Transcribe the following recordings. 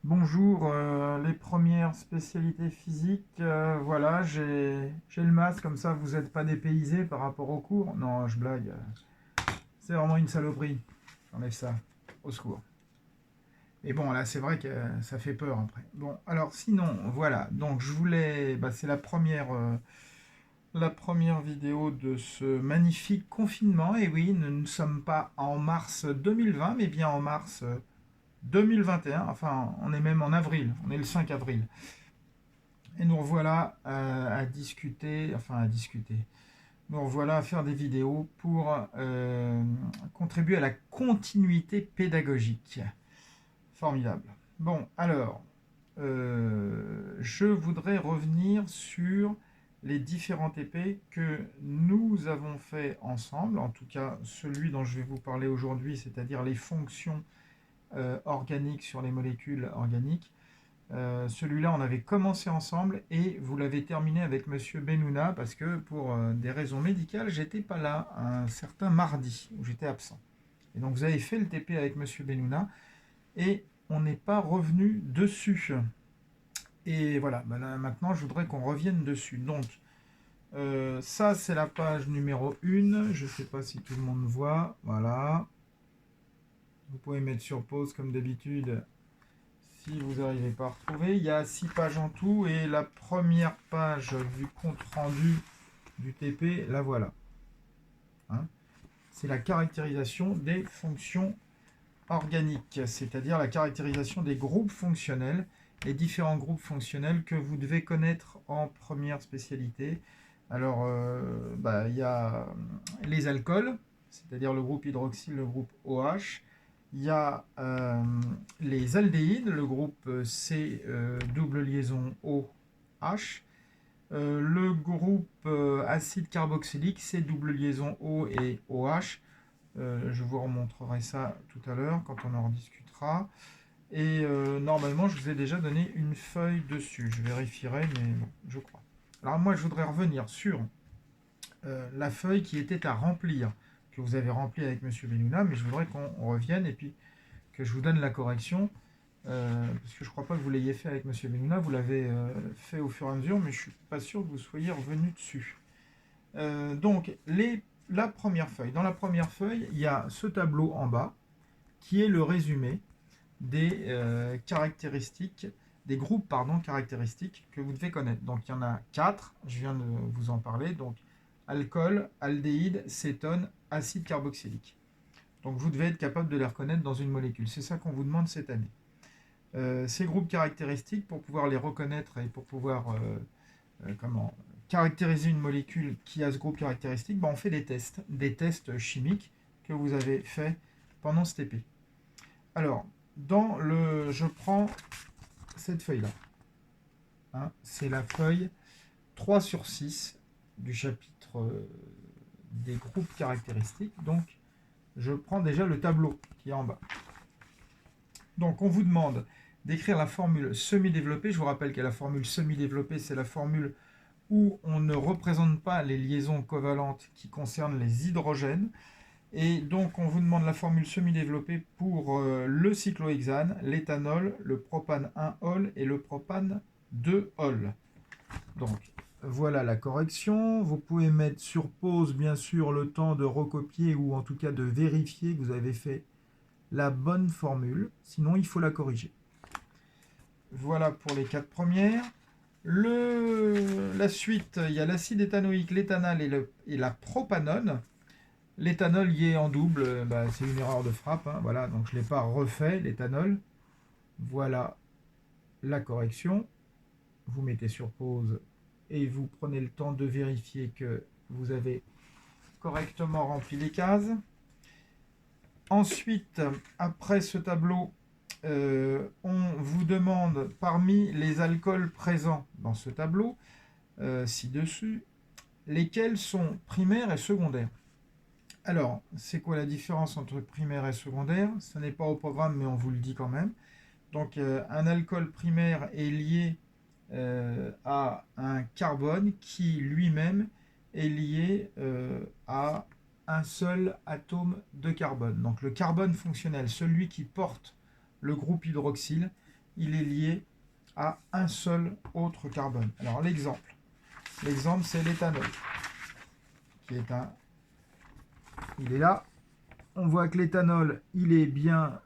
Bonjour, les premières spécialités physiques, voilà, j'ai le masque, comme ça vous n'êtes pas dépaysé par rapport au cours. Non, je blague, c'est vraiment une saloperie. J'enlève ça, au secours. Mais bon, là, c'est vrai que ça fait peur après. Bon, alors sinon, voilà, donc je voulais, c'est la première vidéo de ce magnifique confinement. Et oui, nous ne sommes pas en mars 2020, mais bien en mars 2021. Enfin, on est même en avril, on est le 5 avril. Et nous revoilà à discuter. Nous revoilà à faire des vidéos pour contribuer à la continuité pédagogique. Formidable. Bon, alors, je voudrais revenir sur les différents TP que nous avons fait ensemble, en tout cas celui dont je vais vous parler aujourd'hui, c'est-à-dire les fonctions organiques sur les molécules organiques. Celui-là, on avait commencé ensemble et vous l'avez terminé avec Monsieur Benouna parce que pour des raisons médicales, j'étais pas là un certain mardi où j'étais absent. Et donc vous avez fait le TP avec Monsieur Benouna et on n'est pas revenu dessus. Et voilà, là, maintenant je voudrais qu'on revienne dessus. Donc ça c'est la page numéro 1. Je ne sais pas si tout le monde voit. Voilà. Vous pouvez mettre sur pause comme d'habitude si vous n'arrivez pas à retrouver. Il y a 6 pages en tout et la première page du compte rendu du TP, la voilà. Hein, c'est la caractérisation des fonctions organiques, c'est-à-dire la caractérisation des groupes fonctionnels, les différents groupes fonctionnels que vous devez connaître en première spécialité. Alors, il y a les alcools, c'est-à-dire le groupe hydroxyle, le groupe OH. Il y a les aldéhydes, le groupe C double liaison OH. Le groupe acide carboxylique, C double liaison O et OH. Je vous remontrerai ça tout à l'heure quand on en rediscutera. Et normalement, je vous ai déjà donné une feuille dessus. Je vérifierai, mais bon, je crois. Alors moi, je voudrais revenir sur la feuille qui était à remplir, que vous avez remplie avec Monsieur Benouna, mais je voudrais qu'on revienne et puis que je vous donne la correction, parce que je ne crois pas que vous l'ayez fait avec Monsieur Benouna, vous l'avez fait au fur et à mesure, mais je ne suis pas sûr que vous soyez revenu dessus. La première feuille. Dans la première feuille, il y a ce tableau en bas, qui est le résumé des caractéristiques, des groupes caractéristiques que vous devez connaître. Donc il y en a 4, je viens de vous en parler. Donc alcool, aldéhyde, cétone, acide carboxylique. Donc vous devez être capable de les reconnaître dans une molécule. C'est ça qu'on vous demande cette année. Ces groupes caractéristiques, pour pouvoir les reconnaître et pour pouvoir caractériser une molécule qui a ce groupe caractéristique, on fait des tests chimiques que vous avez fait pendant ce TP. Alors, je prends cette feuille-là. Hein, c'est la feuille 3 sur 6 du chapitre des groupes caractéristiques. Donc, je prends déjà le tableau qui est en bas. Donc, on vous demande d'écrire la formule semi-développée. Je vous rappelle que la formule semi-développée, c'est la formule où on ne représente pas les liaisons covalentes qui concernent les hydrogènes. Et donc, on vous demande la formule semi-développée pour le cyclohexane, l'éthanol, le propane 1-ol et le propane 2-ol. Donc, voilà la correction. Vous pouvez mettre sur pause, bien sûr, le temps de recopier ou en tout cas de vérifier que vous avez fait la bonne formule. Sinon, il faut la corriger. Voilà pour les 4 premières. La suite, il y a l'acide éthanoïque, l'éthanol et la propanone. L'éthanol y est en double, c'est une erreur de frappe. Hein, voilà, donc je ne l'ai pas refait, l'éthanol. Voilà la correction. Vous mettez sur pause et vous prenez le temps de vérifier que vous avez correctement rempli les cases. Ensuite, après ce tableau, on vous demande parmi les alcools présents dans ce tableau, ci-dessus, lesquels sont primaires et secondaires. Alors, c'est quoi la différence entre primaire et secondaire? Ce n'est pas au programme, mais on vous le dit quand même. Donc, un alcool primaire est lié à un carbone qui lui-même est lié à un seul atome de carbone. Donc, le carbone fonctionnel, celui qui porte le groupe hydroxyle, il est lié à un seul autre carbone. Alors l'exemple c'est l'éthanol, qui est il est là. On voit que l'éthanol, il est bien,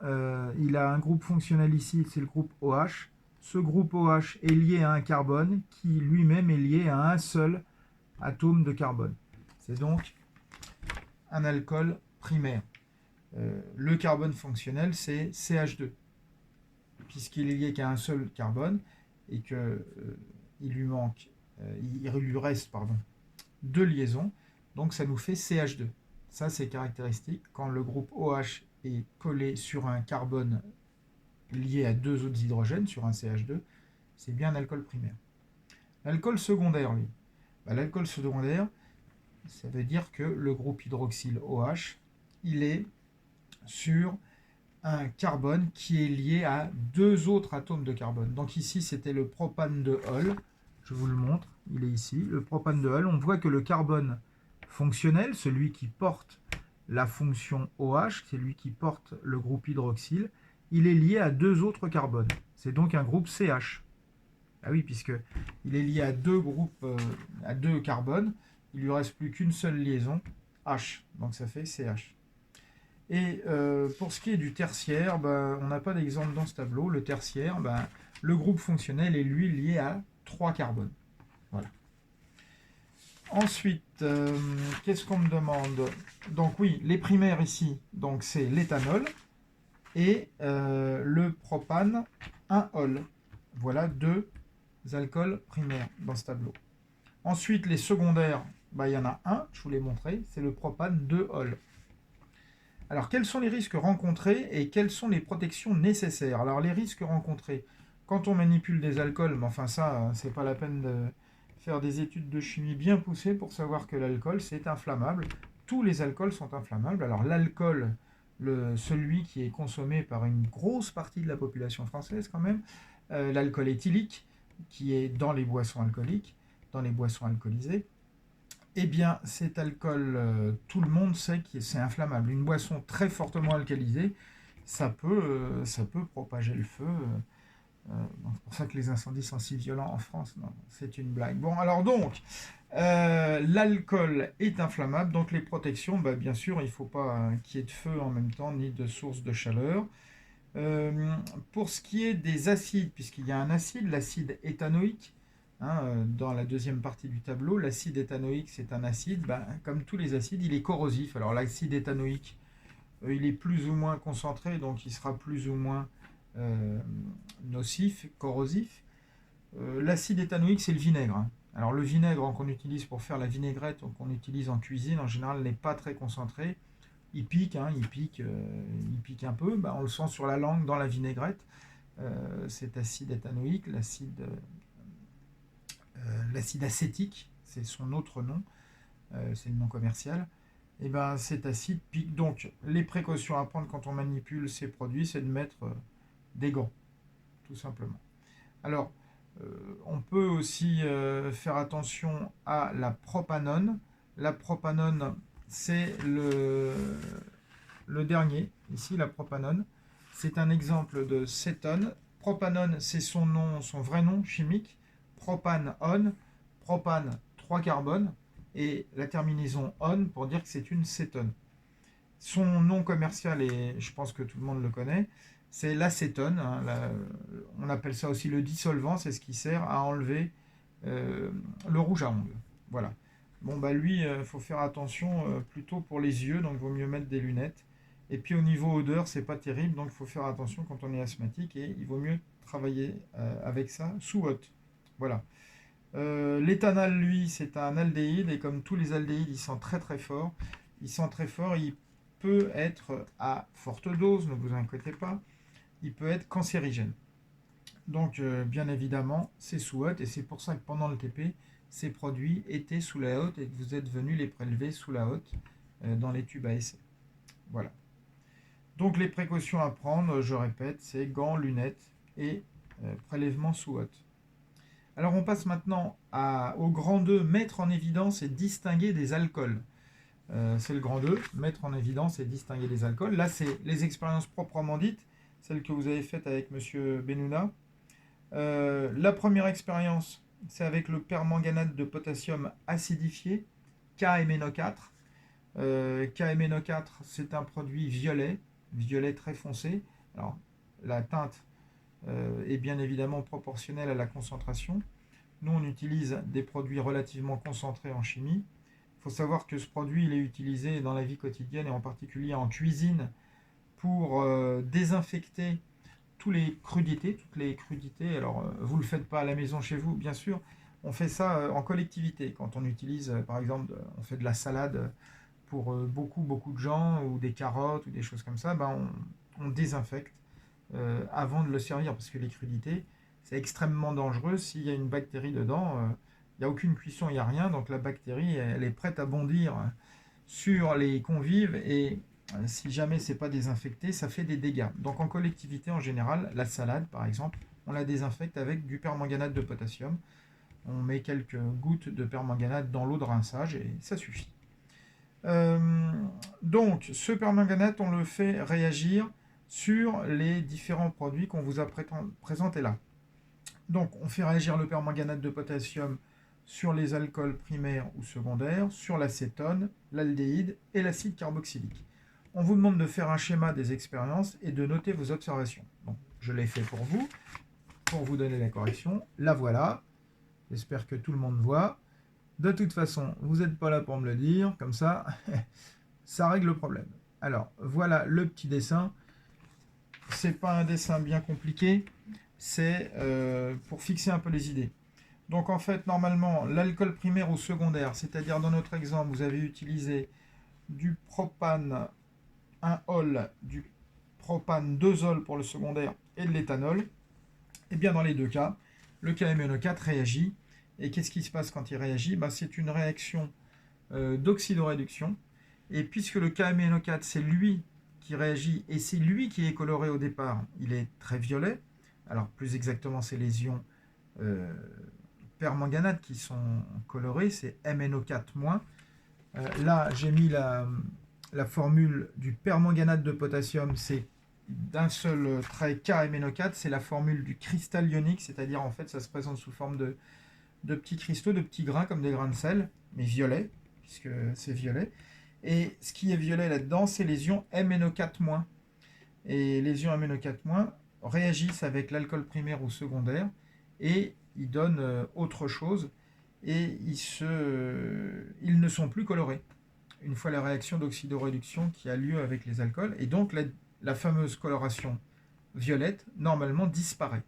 il a un groupe fonctionnel ici, c'est le groupe OH. Ce groupe OH est lié à un carbone qui lui-même est lié à un seul atome de carbone. C'est donc un alcool primaire. Le carbone fonctionnel, c'est CH2, puisqu'il est lié qu'à un seul carbone et qu'il lui reste deux liaisons, donc ça nous fait CH2. Ça, c'est caractéristique. Quand le groupe OH est collé sur un carbone lié à deux autres hydrogènes, sur un CH2, c'est bien un alcool primaire. L'alcool secondaire, lui, l'alcool secondaire, ça veut dire que le groupe hydroxyle OH, il est sur un carbone qui est lié à deux autres atomes de carbone. Donc ici, c'était le propane de Hall. Je vous le montre, il est ici. Le propane de Hall, on voit que le carbone fonctionnel, celui qui porte la fonction OH, c'est lui qui porte le groupe hydroxyle, il est lié à deux autres carbones. C'est donc un groupe CH. Ah oui, puisqu'il est lié à deux groupes, à deux carbones, il ne lui reste plus qu'une seule liaison, H. Donc ça fait CH. Et pour ce qui est du tertiaire, on n'a pas d'exemple dans ce tableau. Le tertiaire, le groupe fonctionnel est lui lié à trois carbones. Voilà. Ensuite, qu'est-ce qu'on me demande? Donc oui, les primaires ici, donc c'est l'éthanol et le propane 1-ol. Voilà deux alcools primaires dans ce tableau. Ensuite, les secondaires, il y en a un, je vous l'ai montré, c'est le propane 2-ol. Alors, quels sont les risques rencontrés et quelles sont les protections nécessaires? Alors, les risques rencontrés, quand on manipule des alcools, mais enfin ça, c'est pas la peine de faire des études de chimie bien poussées pour savoir que l'alcool, c'est inflammable. Tous les alcools sont inflammables. Alors, l'alcool, celui qui est consommé par une grosse partie de la population française quand même, l'alcool éthylique, qui est dans les boissons alcooliques, dans les boissons alcoolisées, eh bien, cet alcool, tout le monde sait que c'est inflammable. Une boisson très fortement alcoolisée, ça peut propager le feu. C'est pour ça que les incendies sont si violents en France. Non, c'est une blague. Bon, alors donc, l'alcool est inflammable, donc les protections, bien sûr, il ne faut pas qu'il y ait de feu en même temps, ni de source de chaleur. Pour ce qui est des acides, puisqu'il y a un acide, l'acide éthanoïque, dans la deuxième partie du tableau, l'acide éthanoïque, c'est un acide, comme tous les acides, il est corrosif. Alors l'acide éthanoïque, il est plus ou moins concentré, donc il sera plus ou moins nocif, corrosif. L'acide éthanoïque, c'est le vinaigre. Alors le vinaigre qu'on utilise pour faire la vinaigrette, qu'on utilise en cuisine, en général, n'est pas très concentré. Il pique il pique un peu. On le sent sur la langue dans la vinaigrette. Cet acide éthanoïque, l'acide acétique, c'est son autre nom, c'est le nom commercial. Et cet acide pique. Donc les précautions à prendre quand on manipule ces produits, c'est de mettre des gants, tout simplement. Alors, on peut aussi faire attention à la propanone. La propanone, c'est le dernier, ici la propanone. C'est un exemple de cétone. Propanone, c'est son vrai nom chimique. Propane-on, propane 3 carbones, et la terminaison on pour dire que c'est une cétone. Son nom commercial, et je pense que tout le monde le connaît, c'est l'acétone. On appelle ça aussi le dissolvant, c'est ce qui sert à enlever le rouge à ongles. Voilà. Bon, lui, il faut faire attention plutôt pour les yeux, donc il vaut mieux mettre des lunettes. Et puis au niveau odeur, c'est pas terrible, donc il faut faire attention quand on est asthmatique, et il vaut mieux travailler avec ça sous hotte. Voilà. L'éthanol, lui, c'est un aldéhyde, et comme tous les aldéhydes, il sent très très fort. Il sent très fort, il peut être à forte dose, ne vous inquiétez pas, il peut être cancérigène. Donc, bien évidemment, c'est sous hotte, et c'est pour ça que pendant le TP, ces produits étaient sous la hotte, et que vous êtes venu les prélever sous la hotte dans les tubes à essai. Voilà. Donc, les précautions à prendre, je répète, c'est gants, lunettes et prélèvement sous hotte. Alors on passe maintenant au grand 2, mettre en évidence et distinguer des alcools. C'est le grand 2, mettre en évidence et distinguer des alcools. Là, c'est les expériences proprement dites, celle que vous avez faite avec Monsieur Benouna. La première expérience, c'est avec le permanganate de potassium acidifié, KMNO4. KMNO4, c'est un produit violet, violet très foncé. Alors, la teinte est bien évidemment proportionnelle à la concentration. Nous, on utilise des produits relativement concentrés en chimie. Il faut savoir que ce produit, il est utilisé dans la vie quotidienne et en particulier en cuisine pour désinfecter toutes les crudités. Alors, vous ne le faites pas à la maison chez vous, bien sûr. On fait ça en collectivité. Quand on utilise, par exemple, on fait de la salade pour beaucoup de gens, ou des carottes, ou des choses comme ça, ben on désinfecte avant de le servir, parce que les crudités, c'est extrêmement dangereux. S'il y a une bactérie dedans, il n'y a aucune cuisson, il n'y a rien, donc la bactérie, elle est prête à bondir sur les convives, et si jamais c'est pas désinfecté, ça fait des dégâts. Donc en collectivité, en général, la salade, par exemple, on la désinfecte avec du permanganate de potassium. On met quelques gouttes de permanganate dans l'eau de rinçage, et ça suffit. Donc, ce permanganate, on le fait réagir sur les différents produits qu'on vous a présentés là. Donc, on fait réagir le permanganate de potassium sur les alcools primaires ou secondaires, sur l'acétone, l'aldéhyde et l'acide carboxylique. On vous demande de faire un schéma des expériences et de noter vos observations. Bon, je l'ai fait pour vous donner la correction. La voilà. J'espère que tout le monde voit. De toute façon, vous n'êtes pas là pour me le dire, comme ça, ça règle le problème. Alors, voilà le petit dessin. C'est pas un dessin bien compliqué, c'est pour fixer un peu les idées. Donc en fait, normalement, l'alcool primaire ou secondaire, c'est-à-dire dans notre exemple, vous avez utilisé du propane 1-ol, du propane 2-ol pour le secondaire et de l'éthanol. Et bien dans les deux cas, le KMNO4 réagit. Et qu'est-ce qui se passe quand il réagit? C'est une réaction d'oxydoréduction. Et puisque le KMNO4, c'est lui qui réagit, et c'est lui qui est coloré au départ, il est très violet. Alors plus exactement, c'est les ions permanganate qui sont colorés, c'est MnO4-. Là, j'ai mis la formule du permanganate de potassium, c'est d'un seul trait KMnO4, c'est la formule du cristal ionique, c'est-à-dire en fait ça se présente sous forme de petits cristaux, de petits grains comme des grains de sel, mais violets, puisque c'est violet. Et ce qui est violet là-dedans, c'est les ions MnO4-. Et les ions MnO4- réagissent avec l'alcool primaire ou secondaire, et ils donnent autre chose, et ils ne sont plus colorés une fois la réaction d'oxydoréduction qui a lieu avec les alcools, et donc la fameuse coloration violette, normalement, disparaît.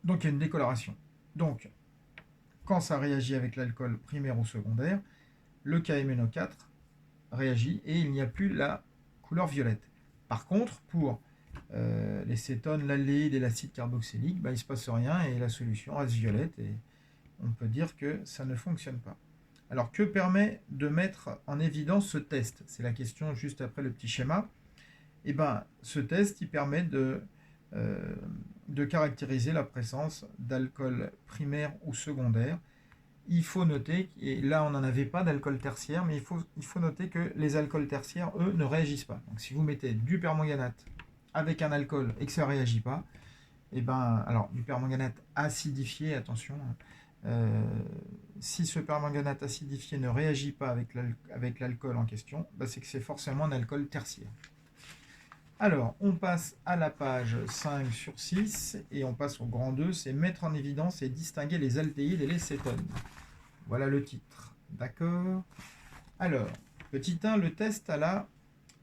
Donc il y a une décoloration. Donc, quand ça réagit avec l'alcool primaire ou secondaire, le KMNO4 réagit et il n'y a plus la couleur violette. Par contre, pour les cétones, l'aldéhyde et l'acide carboxylique, il ne se passe rien et la solution reste violette, et on peut dire que ça ne fonctionne pas. Alors, que permet de mettre en évidence ce test? C'est la question juste après le petit schéma. Et ce test, il permet de caractériser la présence d'alcool primaire ou secondaire. Il faut noter, et là on n'en avait pas d'alcool tertiaire, mais il faut noter que les alcools tertiaires, eux, ne réagissent pas. Donc si vous mettez du permanganate avec un alcool et que ça ne réagit pas, alors du permanganate acidifié, attention, si ce permanganate acidifié ne réagit pas avec l'alcool en question, c'est que c'est forcément un alcool tertiaire. Alors, on passe à la page 5 sur 6 et on passe au grand 2, c'est mettre en évidence et distinguer les aldéhydes et les cétones. Voilà le titre. D'accord? Alors, petit 1, le test à la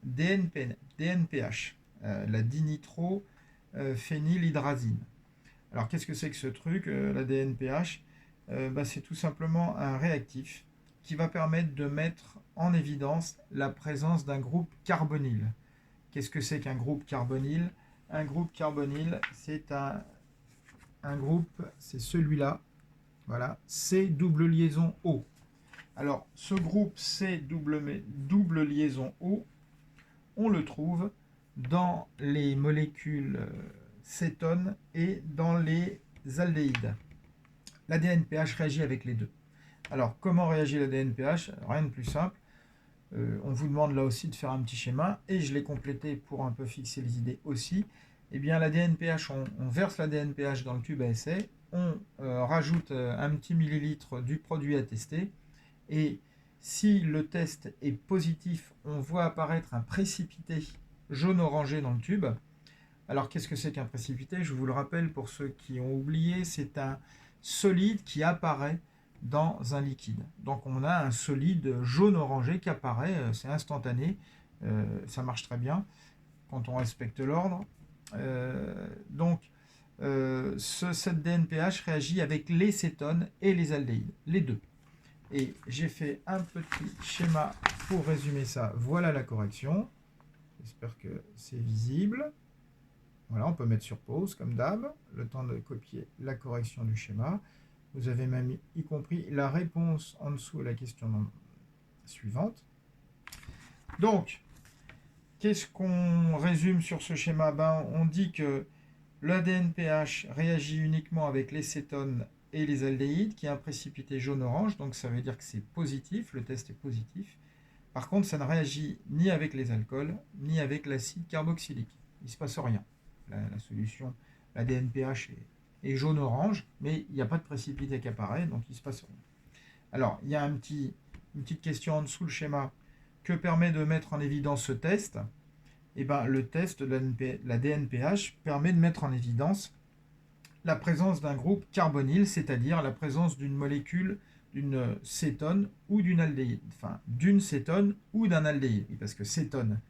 DNPH, la dinitrophénylhydrazine. Alors, qu'est-ce que c'est que ce truc, la DNPH? C'est tout simplement un réactif qui va permettre de mettre en évidence la présence d'un groupe carbonyle. Qu'est-ce que c'est qu'un groupe carbonyle? Un groupe carbonyle, c'est un groupe, c'est celui-là, voilà, C double liaison O. Alors, ce groupe C double liaison O, on le trouve dans les molécules cétones et dans les aldéhydes. La DNPH réagit avec les deux. Alors, comment réagit la DNPH? Rien de plus simple. on vous demande là aussi de faire un petit schéma, et je l'ai complété pour un peu fixer les idées aussi. Eh bien, la DNPH, on verse la DNPH dans le tube à essai, on rajoute un petit millilitre du produit à tester, et si le test est positif, on voit apparaître un précipité jaune-orangé dans le tube. Alors, qu'est-ce que c'est qu'un précipité? Je vous le rappelle pour ceux qui ont oublié, c'est un solide qui apparaît dans un liquide. Donc, on a un solide jaune-orangé qui apparaît, c'est instantané, ça marche très bien quand on respecte l'ordre. Cette DNPH réagit avec les cétones et les aldéhydes, les deux. Et j'ai fait un petit schéma pour résumer ça. Voilà la correction. J'espère que c'est visible. Voilà, on peut mettre sur pause comme d'hab, le temps de copier la correction du schéma. Vous avez même y compris la réponse en dessous à la question suivante. Donc, qu'est-ce qu'on résume sur ce schéma? On dit que l'ADN-pH réagit uniquement avec les cétones et les aldéhydes, qui est un précipité jaune-orange, donc ça veut dire que c'est positif, le test est positif. Par contre, ça ne réagit ni avec les alcools, ni avec l'acide carboxylique. Il ne se passe rien. La solution, l'ADN-pH est jaune-orange, mais il n'y a pas de précipité qui apparaît, donc il ne se passe rien. Alors, il y a une petite question en dessous le schéma. Que permet de mettre en évidence ce test? Eh bien, le test de l'ADN-pH permet de mettre en évidence la présence d'un groupe carbonyle, c'est-à-dire la présence d'une molécule, d'une cétone ou d'une aldéhyde. Enfin, d'une cétone ou d'un aldéhyde, parce que cétone,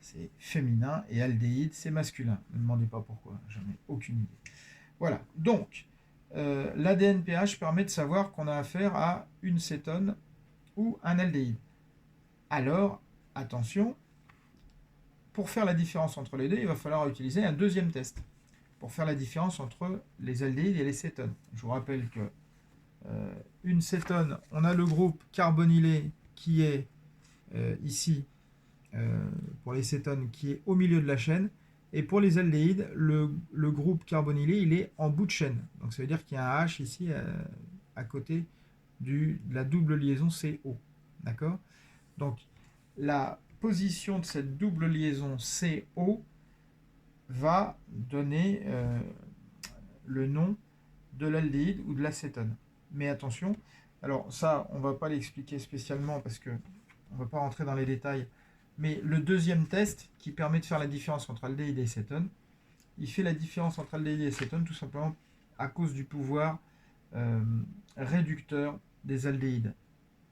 c'est féminin, et aldéhyde, c'est masculin. Ne me demandez pas pourquoi, j'en ai aucune idée. Voilà, donc, l'ADN-pH permet de savoir qu'on a affaire à une cétone ou un aldéhyde. Alors, attention, pour faire la différence entre les deux, il va falloir utiliser un deuxième test pour faire la différence entre les aldéhydes et les cétones. Je vous rappelle que une cétone, on a le groupe carbonylé qui est ici, pour les cétones, qui est au milieu de la chaîne, et pour les aldéhydes, le groupe carbonylé, il est en bout de chaîne. Donc ça veut dire qu'il y a un H ici à côté de la double liaison CO. D'accord? Donc la position de cette double liaison CO va donner le nom de l'aldéhyde ou de l'acétone. Mais attention, alors ça, on ne va pas l'expliquer spécialement parce qu'on ne va pas rentrer dans les détails, mais le deuxième test qui permet de faire la différence entre aldéhyde et cétone, il fait la différence entre aldéhyde et cétone tout simplement à cause du pouvoir réducteur des aldéhydes,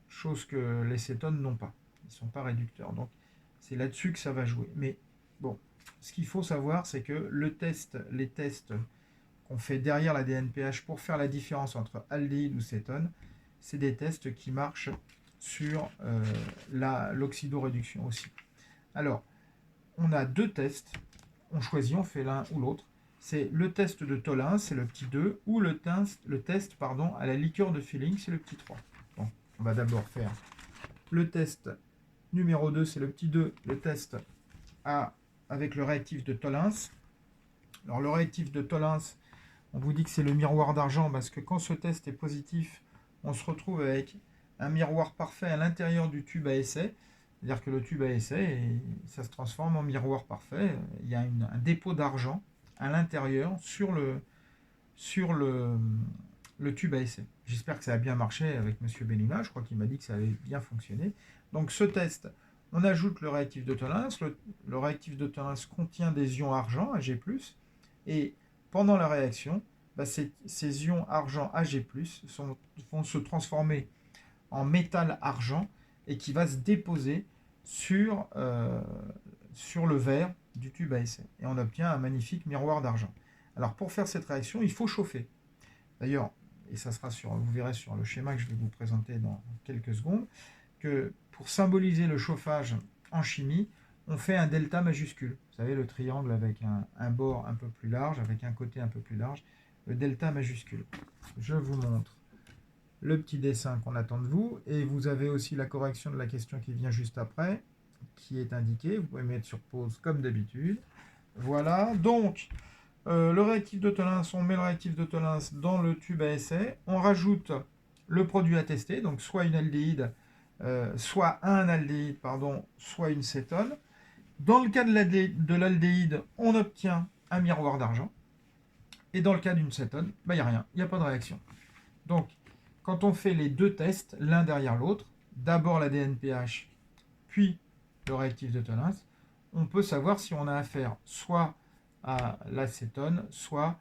chose que les cétones n'ont pas. Ils ne sont pas réducteurs. Donc, c'est là-dessus que ça va jouer. Mais bon, ce qu'il faut savoir, c'est que les tests qu'on fait derrière la DNPH pour faire la différence entre aldéhyde ou cétone, c'est des tests qui marchent sur l'oxydoréduction aussi. Alors, on a deux tests. On choisit, on fait l'un ou l'autre. C'est le test de Tollens, c'est le petit 2, ou le test à la liqueur de Fehling, c'est le petit 3. Bon, on va d'abord faire le test numéro 2, c'est le petit 2, le test avec le réactif de Tollens. Alors le réactif de Tollens, on vous dit que c'est le miroir d'argent parce que quand ce test est positif, on se retrouve avec un miroir parfait à l'intérieur du tube à essai. C'est-à-dire que le tube à essai, ça se transforme en miroir parfait. Il y a un dépôt d'argent à l'intérieur sur le tube à essai. J'espère que ça a bien marché avec M. Bellina. Je crois qu'il m'a dit que ça avait bien fonctionné. Donc ce test, on ajoute le réactif de Tollens. Le réactif de Tollens contient des ions argent, Ag+, et pendant la réaction, ces ions argent Ag+, vont se transformer en métal argent et qui va se déposer sur le verre du tube à essai. Et on obtient un magnifique miroir d'argent. Alors pour faire cette réaction, il faut chauffer. D'ailleurs, et ça sera vous verrez sur le schéma que je vais vous présenter dans quelques secondes, que pour symboliser le chauffage en chimie, on fait un delta majuscule. Vous savez, le triangle avec un bord un peu plus large, avec un côté un peu plus large, le delta majuscule. Je vous montre le petit dessin qu'on attend de vous, et vous avez aussi la correction de la question qui vient juste après, qui est indiquée. Vous pouvez mettre sur pause comme d'habitude. Voilà, donc le réactif de Tollens, on met le réactif de Tollens dans le tube à essai, on rajoute le produit à tester, donc soit une aldéhyde, soit un aldéhyde, pardon, soit une cétone. Dans le cas de l'aldéhyde, on obtient un miroir d'argent. Et dans le cas d'une cétone, il n'y a rien, il n'y a pas de réaction. Donc, quand on fait les deux tests, l'un derrière l'autre, d'abord la DNPH, puis le réactif de Tollens, on peut savoir si on a affaire soit à l'acétone, soit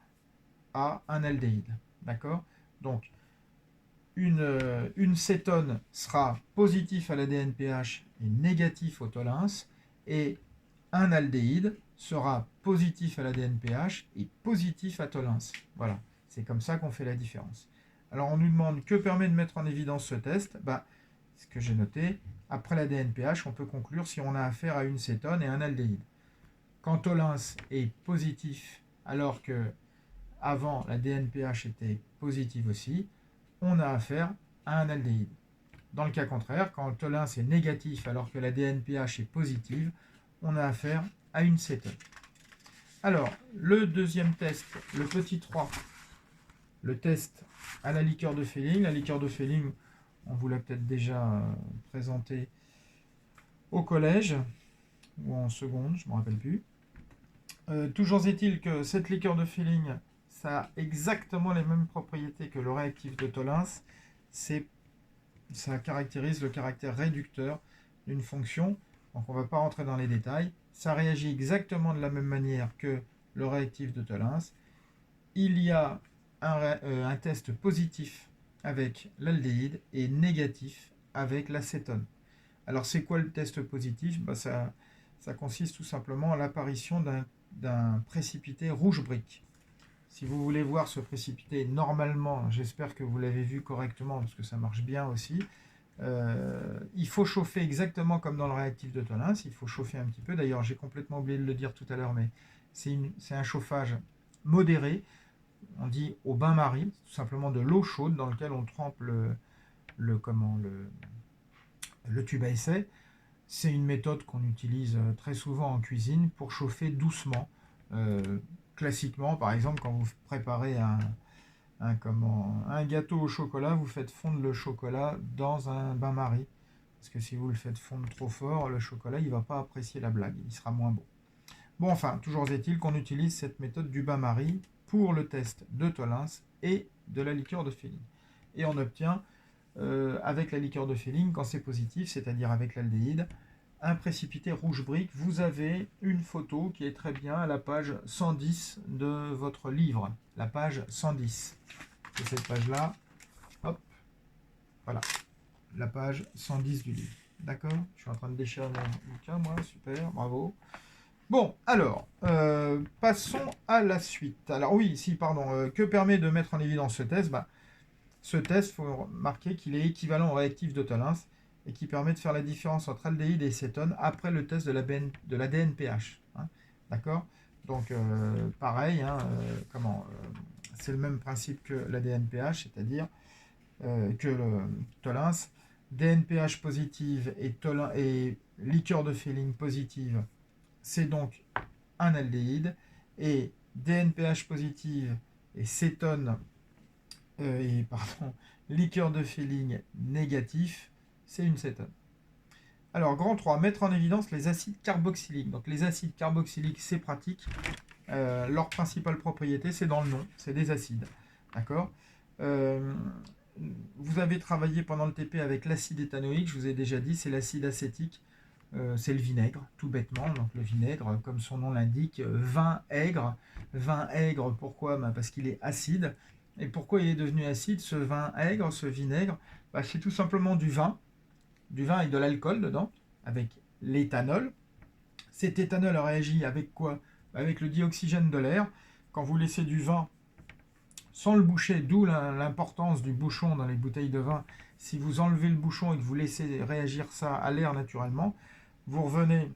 à un aldéhyde. D'accord? Donc, une cétone sera positif à la DNPH et négatif au Tollens, et un aldéhyde sera positif à la DNPH et positif à Tollens. Voilà, c'est comme ça qu'on fait la différence. Alors on nous demande que permet de mettre en évidence ce test. Ce que j'ai noté, après la DNPH, on peut conclure si on a affaire à une cétone et un aldéhyde. Quand Tollens est positif, alors que avant la DNPH était positive aussi, on a affaire à un aldéhyde. Dans le cas contraire, quand Tollens est négatif alors que la DNPH est positive, on a affaire à une cétone. Alors, le deuxième test, le petit 3, le test à la liqueur de Fehling. La liqueur de Fehling, on vous l'a peut-être déjà présenté au collège, ou en seconde, je ne me rappelle plus. Toujours est-il que cette liqueur de Fehling, ça a exactement les mêmes propriétés que le réactif de Tollens. Ça caractérise le caractère réducteur d'une fonction. Donc on ne va pas rentrer dans les détails. Ça réagit exactement de la même manière que le réactif de Tollens. Il y a un test positif avec l'aldéhyde et négatif avec l'acétone. Alors c'est quoi le test positif? Ça consiste tout simplement à l'apparition d'un précipité rouge brique. Si vous voulez voir ce précipité normalement, j'espère que vous l'avez vu correctement parce que ça marche bien aussi, il faut chauffer exactement comme dans le réactif de Tollens, il faut chauffer un petit peu. D'ailleurs, j'ai complètement oublié de le dire tout à l'heure, mais c'est un chauffage modéré. On dit au bain-marie, tout simplement de l'eau chaude dans laquelle on trempe le tube à essai. C'est une méthode qu'on utilise très souvent en cuisine pour chauffer doucement. Classiquement, par exemple, quand vous préparez un gâteau au chocolat, vous faites fondre le chocolat dans un bain-marie. Parce que si vous le faites fondre trop fort, le chocolat, il ne va pas apprécier la blague, il sera moins bon. Bon, enfin, toujours est-il qu'on utilise cette méthode du bain-marie pour le test de Tollens et de la liqueur de Fehling. Et on obtient, avec la liqueur de Fehling, quand c'est positif, c'est-à-dire avec l'aldéhyde, un précipité rouge brique. Vous avez une photo qui est très bien à la page 110 de votre livre, la page 110. C'est cette page-là, hop, voilà, la page 110 du livre. D'accord? Je suis en train de déchirer mon bouquin, moi, super, bravo. Bon, alors, passons à la suite. Alors oui, pardon, que permet de mettre en évidence ce test? Ce test, il faut marquer qu'il est équivalent au réactif de Tollens et qui permet de faire la différence entre aldéhyde et cétone après le test de la DNPH. Hein, d'accord? Donc, pareil, hein, c'est le même principe que la DNPH, c'est-à-dire que le Tollens, DNPH positive et liqueur de Fehling positive, c'est donc un aldéhyde, et DNPH positive et cétone liqueur de Fehling négatif, c'est une cétone. Alors, grand 3, mettre en évidence les acides carboxyliques. Donc, les acides carboxyliques, c'est pratique. Leur principale propriété, c'est dans le nom, c'est des acides. D'accord? Vous avez travaillé pendant le TP avec l'acide éthanoïque, je vous ai déjà dit, c'est l'acide acétique. C'est le vinaigre, tout bêtement. Donc le vinaigre, comme son nom l'indique, vin aigre. Vin aigre, pourquoi? Parce qu'il est acide. Et pourquoi il est devenu acide, ce vin aigre, ce vinaigre? C'est tout simplement du vin avec de l'alcool dedans, avec l'éthanol. Cet éthanol réagit avec quoi? Avec le dioxygène de l'air. Quand vous laissez du vin sans le boucher, d'où l'importance du bouchon dans les bouteilles de vin, si vous enlevez le bouchon et que vous laissez réagir ça à l'air naturellement, vous revenez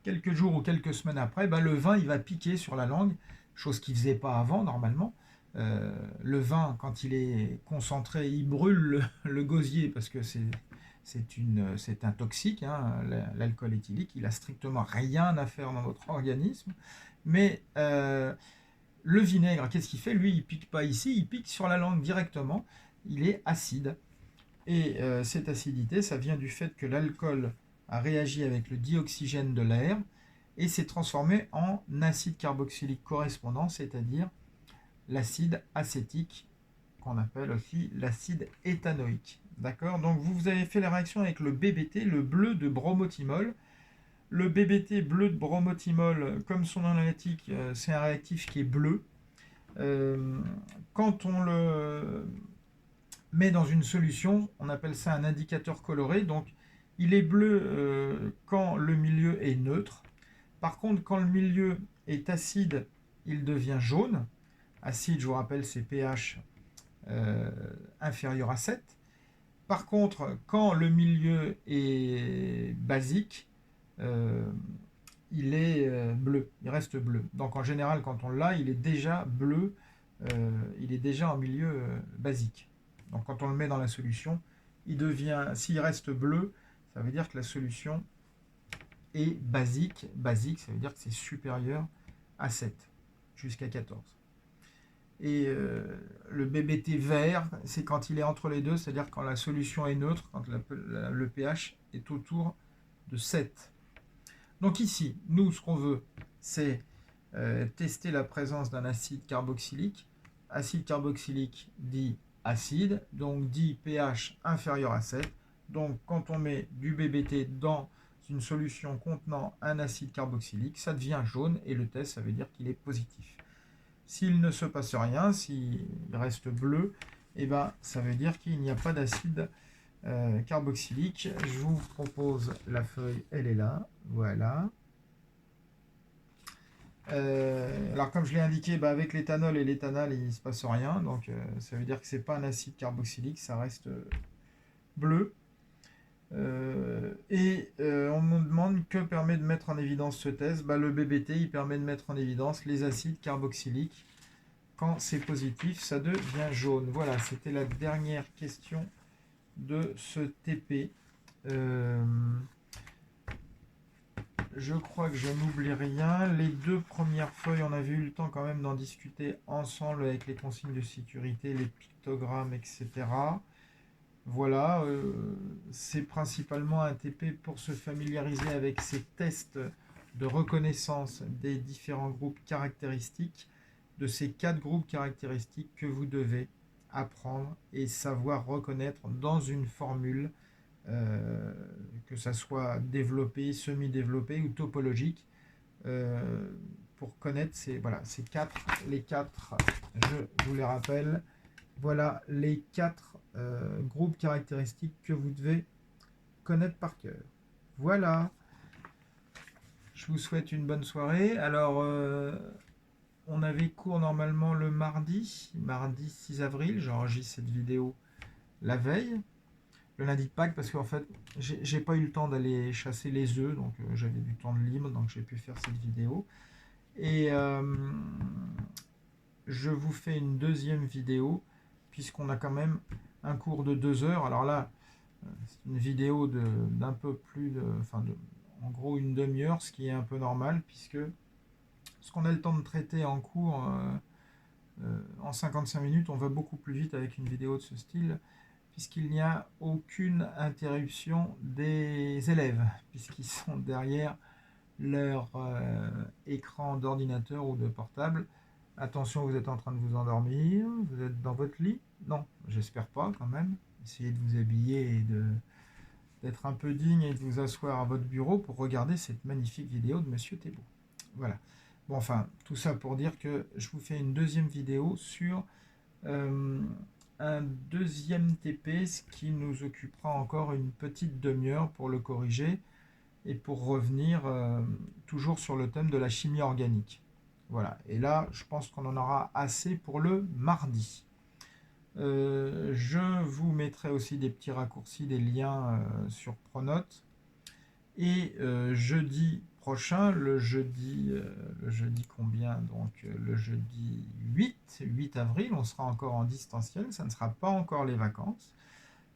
quelques jours ou quelques semaines après, le vin il va piquer sur la langue, chose qu'il ne faisait pas avant normalement. Le vin, quand il est concentré, il brûle le gosier parce que c'est un toxique, hein, l'alcool éthylique, il n'a strictement rien à faire dans votre organisme. Mais le vinaigre, qu'est-ce qu'il fait? Lui, il ne pique pas ici, il pique sur la langue directement, il est acide. Et cette acidité, ça vient du fait que l'alcool a réagi avec le dioxygène de l'air et s'est transformé en acide carboxylique correspondant, c'est-à-dire l'acide acétique, qu'on appelle aussi l'acide éthanoïque. D'accord? Donc vous avez fait la réaction avec le BBT, le bleu de bromothymol. Le BBT bleu de bromothymol, comme son nom l'indique, c'est un réactif qui est bleu. Quand on le met dans une solution, on appelle ça un indicateur coloré. Donc il est bleu quand le milieu est neutre. Par contre, quand le milieu est acide, il devient jaune. Acide, je vous rappelle, c'est pH inférieur à 7. Par contre, quand le milieu est basique, il est bleu, il reste bleu. Donc en général, quand on l'a, il est déjà bleu, il est déjà en milieu basique. Donc quand on le met dans la solution, il devient, s'il reste bleu, ça veut dire que la solution est basique. Basique, ça veut dire que c'est supérieur à 7, jusqu'à 14. Et le BBT vert, c'est quand il est entre les deux, c'est-à-dire quand la solution est neutre, quand le pH est autour de 7. Donc ici, nous, ce qu'on veut, c'est tester la présence d'un acide carboxylique. Acide carboxylique dit acide, donc dit pH inférieur à 7. Donc quand on met du BBT dans une solution contenant un acide carboxylique, ça devient jaune et le test, ça veut dire qu'il est positif. S'il ne se passe rien, s'il reste bleu, eh ben, ça veut dire qu'il n'y a pas d'acide carboxylique. Je vous propose la feuille, elle est là, voilà. Alors comme je l'ai indiqué, bah, avec l'éthanol et l'éthanal, il ne se passe rien, donc ça veut dire que ce n'est pas un acide carboxylique, ça reste bleu. On me demande que permet de mettre en évidence ce test. Bah, le BBT, il permet de mettre en évidence les acides carboxyliques. Quand c'est positif, ça devient jaune. Voilà, c'était la dernière question de ce TP. Je crois que je n'oublie rien. Les deux premières feuilles, on avait eu le temps quand même d'en discuter ensemble avec les consignes de sécurité, les pictogrammes, etc. Voilà, c'est principalement un TP pour se familiariser avec ces tests de reconnaissance des différents groupes caractéristiques, de ces 4 groupes caractéristiques que vous devez apprendre et savoir reconnaître dans une formule, que ça soit développée, semi-développée ou topologique, pour connaître ces 4, les 4, je vous les rappelle. Voilà les 4 groupes caractéristiques que vous devez connaître par cœur. Voilà. Je vous souhaite une bonne soirée. Alors, on avait cours normalement le mardi 6 avril. J'enregistre cette vidéo la veille. Le lundi de Pâques, parce qu'en fait, j'ai pas eu le temps d'aller chasser les œufs, donc j'avais du temps de libre, donc j'ai pu faire cette vidéo. Et je vous fais une deuxième vidéo, puisqu'on a quand même un cours de 2 heures. Alors là, c'est une vidéo d'un peu plus en gros une demi-heure, ce qui est un peu normal, puisque ce qu'on a le temps de traiter en cours en 55 minutes, on va beaucoup plus vite avec une vidéo de ce style, puisqu'il n'y a aucune interruption des élèves, puisqu'ils sont derrière leur écran d'ordinateur ou de portable. Attention, vous êtes en train de vous endormir, vous êtes dans votre lit? Non, j'espère pas quand même. Essayez de vous habiller et d'être un peu digne et de vous asseoir à votre bureau pour regarder cette magnifique vidéo de Monsieur Thébault. Voilà. Bon, enfin, tout ça pour dire que je vous fais une deuxième vidéo sur un deuxième TP, ce qui nous occupera encore une petite demi-heure pour le corriger et pour revenir toujours sur le thème de la chimie organique. Voilà, et là, je pense qu'on en aura assez pour le mardi. Je vous mettrai aussi des petits raccourcis, des liens sur Pronote. Et jeudi prochain, le jeudi combien? Donc le jeudi 8 avril, on sera encore en distanciel, ça ne sera pas encore les vacances.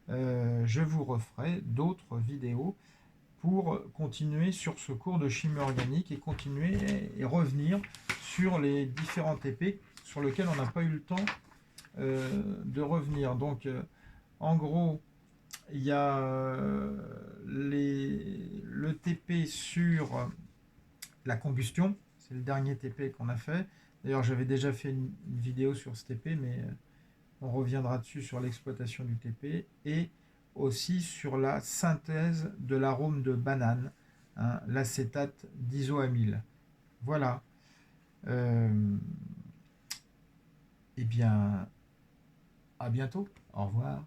Je vous referai d'autres vidéos pour continuer sur ce cours de chimie organique et continuer et revenir sur les différents TP sur lesquels on n'a pas eu le temps de revenir. Donc en gros, Il y a le TP sur la combustion, c'est le dernier TP qu'on a fait. D'ailleurs, j'avais déjà fait une vidéo sur ce TP, mais on reviendra dessus sur l'exploitation du TP et aussi sur la synthèse de l'arôme de banane, hein, l'acétate d'isoamyle. Voilà. Eh bien, à bientôt. Au revoir.